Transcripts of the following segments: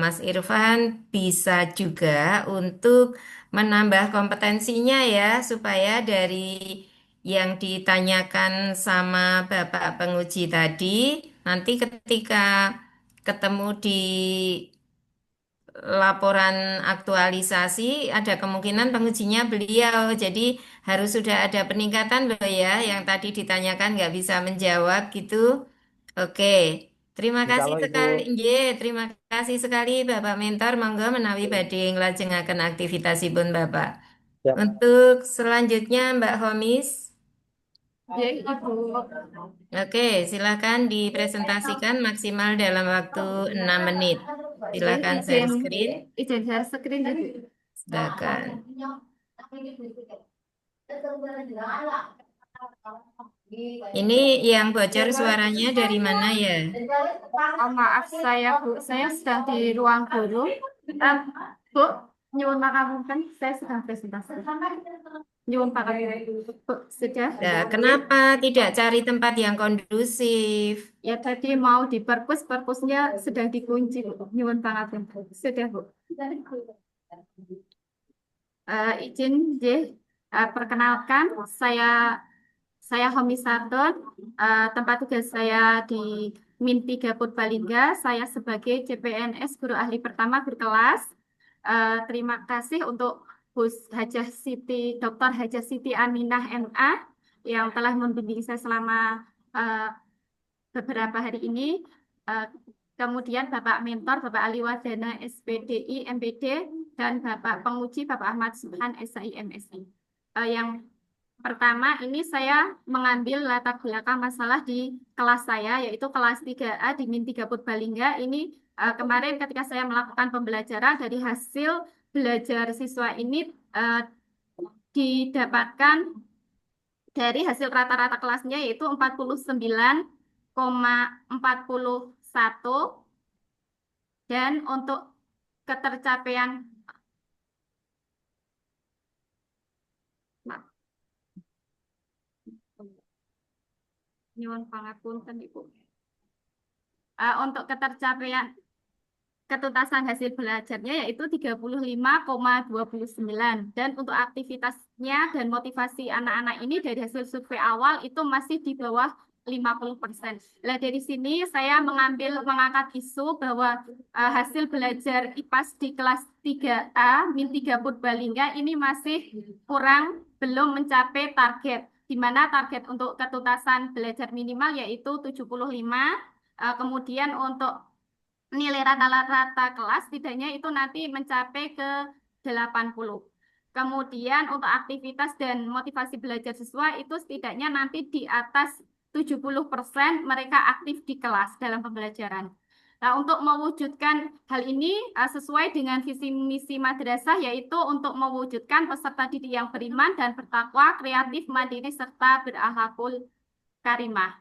Mas Irfan bisa juga untuk menambah kompetensinya ya, supaya dari yang ditanyakan sama Bapak penguji tadi, nanti ketika ketemu di laporan aktualisasi, ada kemungkinan pengujinya beliau. Jadi harus sudah ada peningkatan loh ya, yang tadi ditanyakan nggak bisa menjawab gitu. Oke, terima Insya kasih Allah Ibu. sekali. Terima kasih sekali Bapak Mentor. Monggo menawi badhe nglajengaken aktivitasipun Bapak. Ya. Untuk selanjutnya Mbak Homis. Ya, Ibu. Oke, silakan dipresentasikan maksimal dalam waktu 6 menit. Ya, Silakan share izin screen. izin share screen, Ibu. Silakan. Ini yang bocor suaranya dari mana ya? Oh, maaf saya Bu, saya sedang di ruang guru. Bu, nyuwun pangapunten, saya sedang presentasi. Nyuwun pangapunten. Bu, sudah? Nah, kenapa tidak cari tempat yang kondusif? Ya tadi mau di perpus, perpusnya sedang dikunci, Bu. Nyuwun pangapunten. Sudah, Bu. Izin, J. Perkenalkan, saya Homi Satun. Tempat tugas saya di Min 3 Purbalingga. Saya sebagai CPNS guru ahli pertama berkelas. Terima kasih untuk Hajah Siti, Dr. Hajah Siti Aminah MA yang telah membimbing saya selama eh, beberapa hari ini. Eh, Kemudian Bapak Mentor, Bapak Ali Wardana SPDI, MPD, dan Bapak Penguji, Bapak Ahmad Subhan SAI, MSI. Yang pertama, ini saya mengambil latar belakang masalah di kelas saya, yaitu kelas 3A di Min 3 Purbalingga. Ini kemarin ketika saya melakukan pembelajaran dari hasil belajar siswa ini didapatkan dari hasil rata-rata kelasnya yaitu 49,41 dan untuk ketercapaian maaf, nyuwun pangapunten Ibu. Untuk ketercapaian ketuntasan hasil belajarnya yaitu 35,29 dan untuk aktivitasnya dan motivasi anak-anak ini dari hasil survei awal itu masih di bawah 50%. Nah, dari sini saya mengangkat isu bahwa hasil belajar IPAS di kelas 3A Min 3 Purbalingga ini masih kurang, belum mencapai target, di mana target untuk ketuntasan belajar minimal yaitu 75. Kemudian untuk nilai rata-rata kelas setidaknya itu nanti mencapai ke 80. Kemudian untuk aktivitas dan motivasi belajar siswa itu setidaknya nanti di atas 70% mereka aktif di kelas dalam pembelajaran. Nah, untuk mewujudkan hal ini sesuai dengan visi misi madrasah yaitu untuk mewujudkan peserta didik yang beriman dan bertakwa, kreatif, mandiri serta berakhlakul karimah.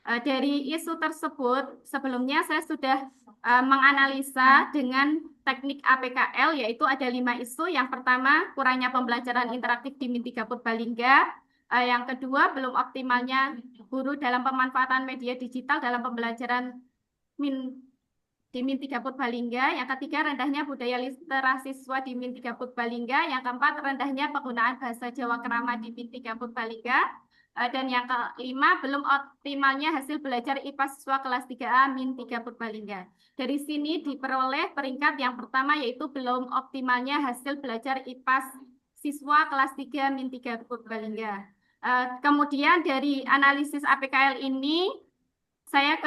Dari isu tersebut, sebelumnya saya sudah menganalisa dengan teknik APKL, yaitu ada 5 isu. Yang pertama, kurangnya pembelajaran interaktif di Min 3 Purbalingga. Yang kedua, belum optimalnya guru dalam pemanfaatan media digital dalam pembelajaran Min di Min 3 Purbalingga. Yang ketiga, rendahnya budaya literasi siswa di Min 3 Purbalingga. Yang keempat, rendahnya penggunaan bahasa Jawa Kerama di Min 3 Purbalingga. Dan yang kelima, belum optimalnya hasil belajar IPA siswa kelas 3A Min 3 Purbalingga. Dari sini diperoleh peringkat yang pertama yaitu belum optimalnya hasil belajar IPA siswa kelas 3 Min 3 Purbalingga. Kemudian dari analisis APKL ini, saya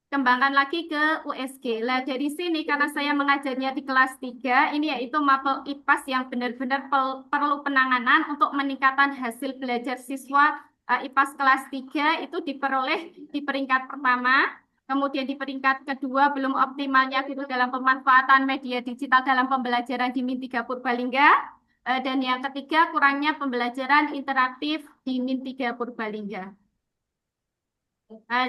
kembangkan lagi ke USG. Lah dari sini karena saya mengajarnya di kelas 3, ini yaitu mapel IPAS yang benar-benar perlu penanganan untuk meningkatkan hasil belajar siswa IPAS kelas 3 itu diperoleh di peringkat pertama. Kemudian di peringkat kedua belum optimalnya guru dalam pemanfaatan media digital dalam pembelajaran di Min 3 Purbalingga. Dan yang ketiga kurangnya pembelajaran interaktif di Min 3 Purbalingga.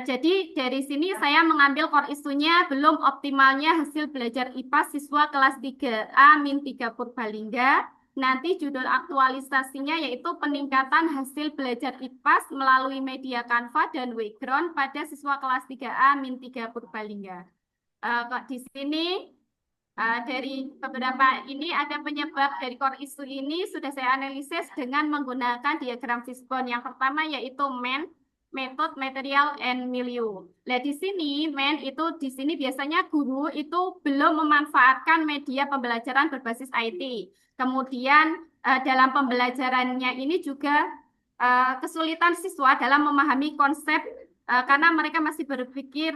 Jadi dari sini saya mengambil core isunya belum optimalnya hasil belajar IPA siswa kelas 3A min 3 Purbalingga. Nanti judul aktualisasinya yaitu peningkatan hasil belajar IPAS melalui media Canva dan Wayground pada siswa kelas 3A min 3 Purbalingga. Di sini Dari beberapa ini ada penyebab dari core issue ini sudah saya analisis dengan menggunakan diagram fishbone. Yang pertama yaitu man, method, material, and milieu. Nah, di sini man itu di sini biasanya guru itu belum memanfaatkan media pembelajaran berbasis IT. Kemudian dalam pembelajarannya ini juga kesulitan siswa dalam memahami konsep karena mereka masih berpikir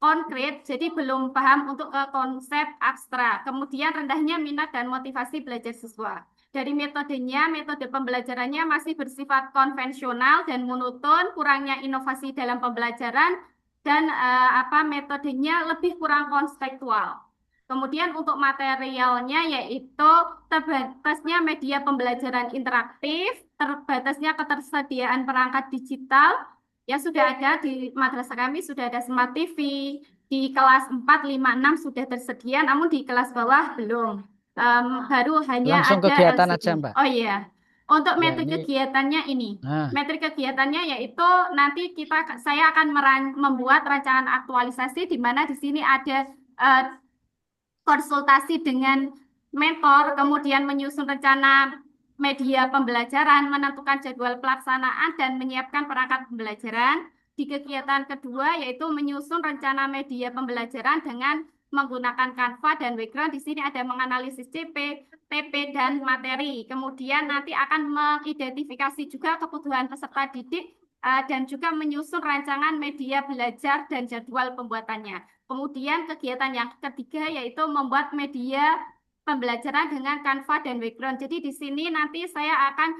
konkret, jadi belum paham untuk konsep abstrak. Kemudian rendahnya minat dan motivasi belajar siswa. Dari metodenya, metode pembelajarannya masih bersifat konvensional dan monoton, kurangnya inovasi dalam pembelajaran, dan metodenya lebih kurang konseptual. Kemudian untuk materialnya yaitu terbatasnya media pembelajaran interaktif, terbatasnya ketersediaan perangkat digital, ya sudah ada di madrasah kami sudah ada Smart TV, di kelas 4, 5, 6 sudah tersedia, namun di kelas bawah belum. Baru hanya Langsung ada kegiatan LCD. aja, Mbak. Oh iya, untuk Ya, metrik ini. kegiatannya ini. Nah, Metrik kegiatannya yaitu nanti saya akan membuat rancangan aktualisasi di mana di sini ada konsultasi dengan mentor, kemudian menyusun rencana media pembelajaran, menentukan jadwal pelaksanaan, dan menyiapkan perangkat pembelajaran. Di kegiatan kedua yaitu menyusun rencana media pembelajaran dengan menggunakan Canva dan background. Di sini ada menganalisis CP, TP, dan materi. Kemudian nanti akan mengidentifikasi juga kebutuhan peserta didik dan juga menyusun rancangan media belajar dan jadwal pembuatannya. Kemudian kegiatan yang ketiga yaitu membuat media pembelajaran dengan Canva dan background. Jadi di sini nanti saya akan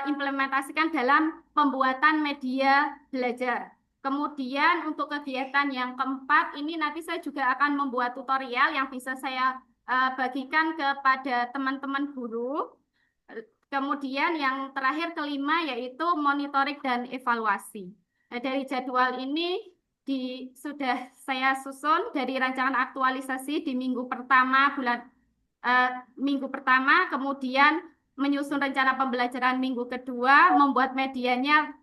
implementasikan dalam pembuatan media belajar. Kemudian untuk kegiatan yang keempat ini nanti saya juga akan membuat tutorial yang bisa saya bagikan kepada teman-teman guru. Kemudian yang terakhir kelima yaitu monitoring dan evaluasi. Nah, dari jadwal ini sudah saya susun dari rancangan aktualisasi di minggu pertama, kemudian menyusun rencana pembelajaran minggu kedua, membuat medianya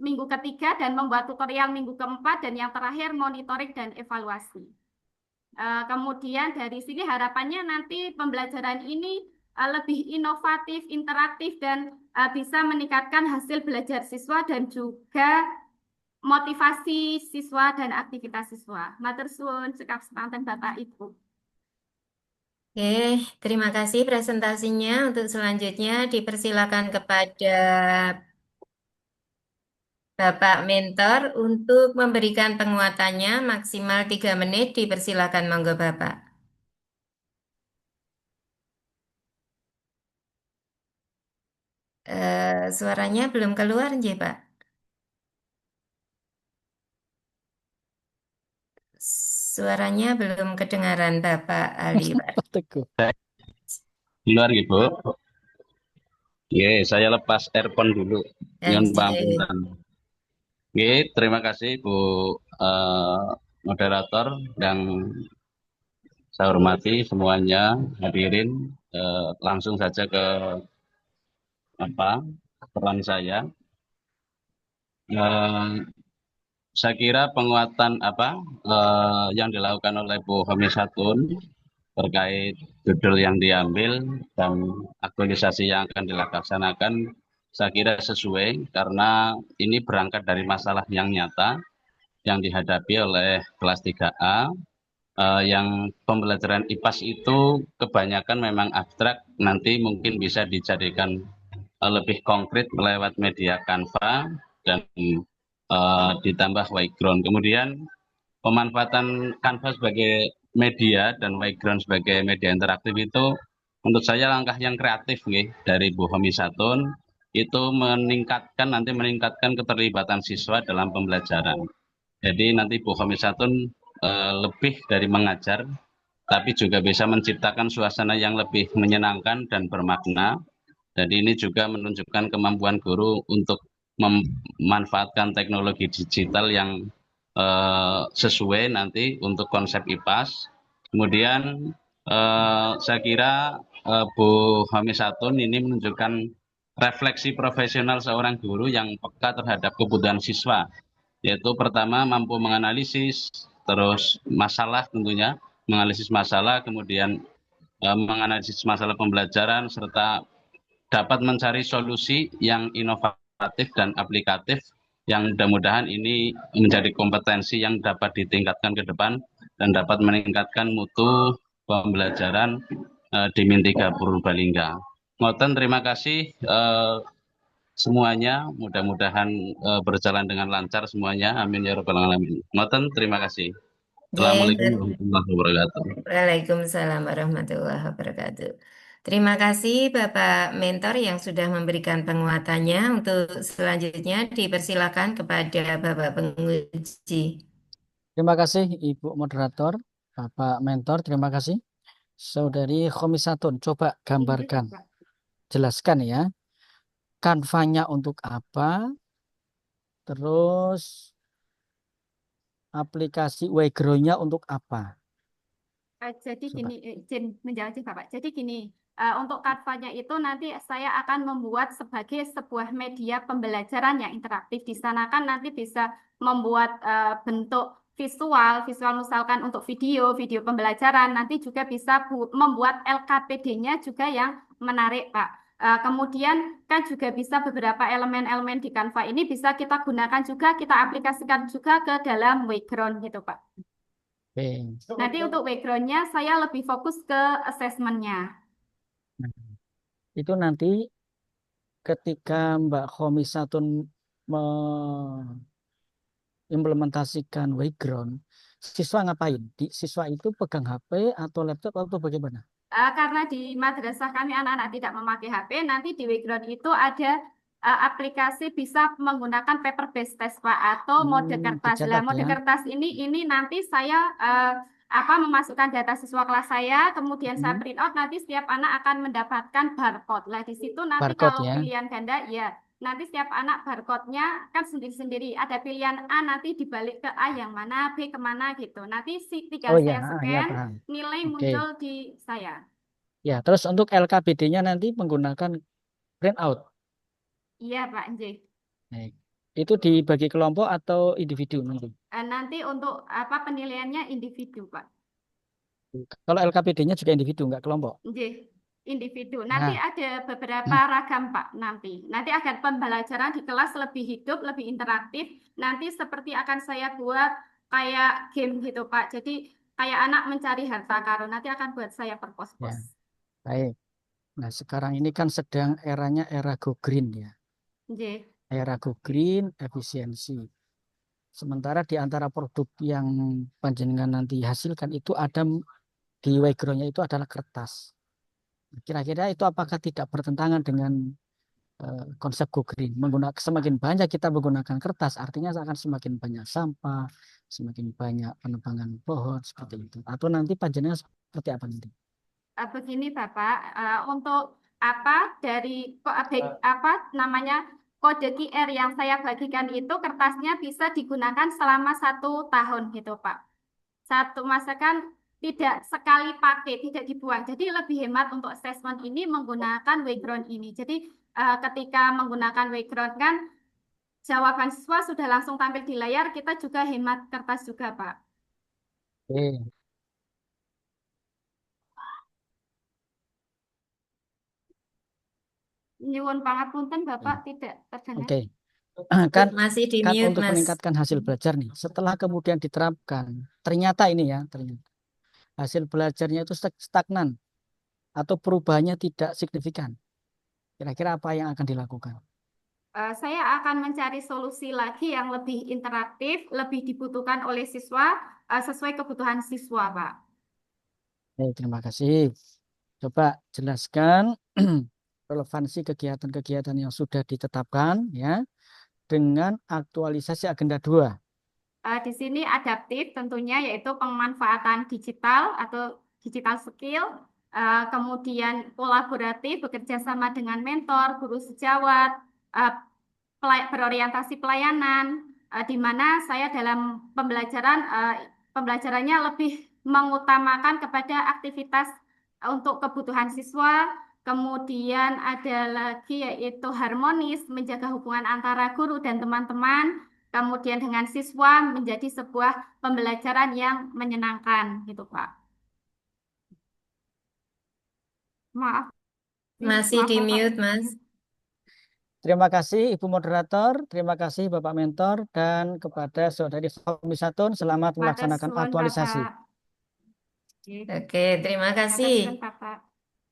minggu ketiga, dan membuat tutorial minggu keempat, dan yang terakhir monitoring dan evaluasi. Kemudian dari sini harapannya nanti pembelajaran ini lebih inovatif, interaktif, dan bisa meningkatkan hasil belajar siswa dan juga motivasi siswa dan aktivitas siswa. Matur suwun cekap semanten Bapak Ibu. Oke, terima kasih presentasinya. Untuk selanjutnya dipersilakan kepada Bapak Mentor untuk memberikan penguatannya maksimal 3 menit. Dipersilakan, monggo Bapak. Suaranya belum keluar, nggih, Pak. Suaranya belum kedengaran Bapak Ali, Pak. Pak Teguh. Di luar gitu. Oke, saya lepas earphone dulu. Nyun Nggih. pangapunten. Oke, terima kasih Bu moderator dan saya hormati semuanya hadirin. Langsung saja ke peran saya. Saya kira penguatan yang dilakukan oleh Bu Homisatun terkait judul yang diambil dan aktualisasi yang akan dilaksanakan, saya kira sesuai karena ini berangkat dari masalah yang nyata yang dihadapi oleh kelas 3A, yang pembelajaran IPAS itu kebanyakan memang abstrak, nanti mungkin bisa dijadikan lebih konkret lewat media Canva dan ditambah background. Kemudian pemanfaatan Canva sebagai media dan background sebagai media interaktif itu menurut saya langkah yang kreatif nih dari Bu Homisatun, itu meningkatkan keterlibatan siswa dalam pembelajaran. Jadi nanti Bu Homisatun lebih dari mengajar, tapi juga bisa menciptakan suasana yang lebih menyenangkan dan bermakna. Jadi ini juga menunjukkan kemampuan guru untuk memanfaatkan teknologi digital yang sesuai nanti untuk konsep IPAS. Kemudian saya kira Bu Homisatun ini menunjukkan refleksi profesional seorang guru yang peka terhadap kebutuhan siswa, yaitu pertama mampu menganalisis, terus masalah tentunya, menganalisis masalah, kemudian menganalisis masalah pembelajaran, serta dapat mencari solusi yang inovatif dan aplikatif yang mudah-mudahan ini menjadi kompetensi yang dapat ditingkatkan ke depan dan dapat meningkatkan mutu pembelajaran di Min 3 Purbalingga. Ngoten, terima kasih semuanya, mudah-mudahan berjalan dengan lancar semuanya. Amin ya rabbal alamin. Ngoten, terima kasih. Assalamualaikum Nggih, warahmatullahi wabarakatuh. Waalaikumsalam warahmatullahi wabarakatuh. Terima kasih Bapak Mentor yang sudah memberikan penguatannya. Untuk selanjutnya dipersilakan kepada Bapak penguji. Terima kasih Ibu Moderator, Bapak Mentor, terima kasih. Saudari Khomisatun, coba gambarkan, jelaskan ya, kanvanya untuk apa, terus aplikasi Wayground-nya untuk apa. Jadi Coba. gini, izin menjawab Bapak. Jadi gini, untuk Canva-nya itu nanti saya akan membuat sebagai sebuah media pembelajaran yang interaktif. Di sana kan nanti bisa membuat bentuk visual, visual misalkan untuk video, video pembelajaran. Nanti juga bisa membuat LKPD-nya juga yang menarik, Pak. Kemudian kan juga bisa beberapa elemen-elemen di Canva ini bisa kita gunakan juga, kita aplikasikan juga ke dalam Wayground gitu, Pak. Oke. Nanti untuk background-nya saya lebih fokus ke assessment-nya. Nah, itu nanti ketika Mbak Khomisatun mengimplementasikan Wayground, siswa ngapain? Siswa itu pegang HP atau laptop atau bagaimana? Karena di madrasah kami anak-anak tidak memakai HP, nanti di background itu ada aplikasi bisa menggunakan paper based test, Pak, atau mode kertas. Lah, Dicetak mode ya. kertas ini nanti saya memasukkan data siswa kelas saya, kemudian saya print out, nanti setiap anak akan mendapatkan barcode. Lah, di situ nanti Barcode kalau ya. pilihan ganda, ya nanti setiap anak barcode-nya kan sendiri-sendiri. Ada pilihan A, nanti dibalik ke A yang mana, B kemana gitu. Nanti tinggal Oh saya ya, ya scan, paham. nilai Oke. muncul di saya. Ya, terus untuk LKPD-nya nanti menggunakan printout. Iya, Pak J. Baik. Itu dibagi kelompok atau individu nanti? Nanti untuk penilaiannya individu, Pak. Kalau LKPD-nya juga individu, nggak kelompok? J. Individu. Nanti Nah, ada beberapa ragam, Pak, nanti agar pembelajaran di kelas lebih hidup, lebih interaktif. Nanti seperti akan saya buat kayak game gitu, Pak. Jadi kayak anak mencari harta karun. Nanti akan buat saya per ya, pos-pos. baik. Nah, sekarang ini kan sedang eranya era go green ya. J. Era go green, efisiensi. Sementara di antara produk yang panjenengan nanti hasilkan itu ada di Wayground-nya itu adalah kertas. Kira-kira itu apakah tidak bertentangan dengan konsep go green? Semakin banyak kita menggunakan kertas, artinya akan semakin banyak sampah, semakin banyak penebangan pohon seperti itu. Atau nanti panjenengan seperti apa nanti? Begini Bapak, untuk dari kode QR yang saya bagikan itu kertasnya bisa digunakan selama 1 tahun gitu Pak. Satu masakan tidak sekali pakai, tidak dibuang. Jadi lebih hemat untuk assessment ini menggunakan Wayground ini. Jadi ketika menggunakan Wayground kan jawaban siswa sudah langsung tampil di layar, kita juga hemat kertas juga Pak. Oke. Nyuwun pangapunten Bapak tidak terdengar. Oke. Kan, Masih di kan mute, untuk Mas. meningkatkan hasil belajar nih, setelah kemudian diterapkan, ternyata ini ya, ternyata hasil belajarnya itu stagnan atau perubahannya tidak signifikan. Kira-kira apa yang akan dilakukan? Saya akan mencari solusi lagi yang lebih interaktif, lebih dibutuhkan oleh siswa, sesuai kebutuhan siswa, Pak. Oke, terima kasih. Coba jelaskan relevansi kegiatan-kegiatan yang sudah ditetapkan ya dengan aktualisasi agenda 2. Di sini adaptif tentunya yaitu pemanfaatan digital atau digital skill, kemudian kolaboratif bekerja sama dengan mentor, guru sejawat, berorientasi pelayanan, di mana saya dalam pembelajarannya lebih mengutamakan kepada aktivitas untuk kebutuhan siswa. Kemudian ada lagi yaitu harmonis, menjaga hubungan antara guru dan teman-teman. Kemudian dengan siswa menjadi sebuah pembelajaran yang menyenangkan gitu Pak. Maaf, Masih maaf di Bapak. mute, Mas. Terima kasih Ibu Moderator, terima kasih Bapak Mentor, dan kepada Saudari Fahmi Satun, selamat Matur melaksanakan suwun aktualisasi. Bapak. Oke, Oke, terima matur kasih suwun Bapak.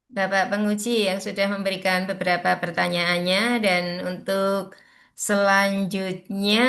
Bapak penguji yang sudah memberikan beberapa pertanyaannya dan untuk selanjutnya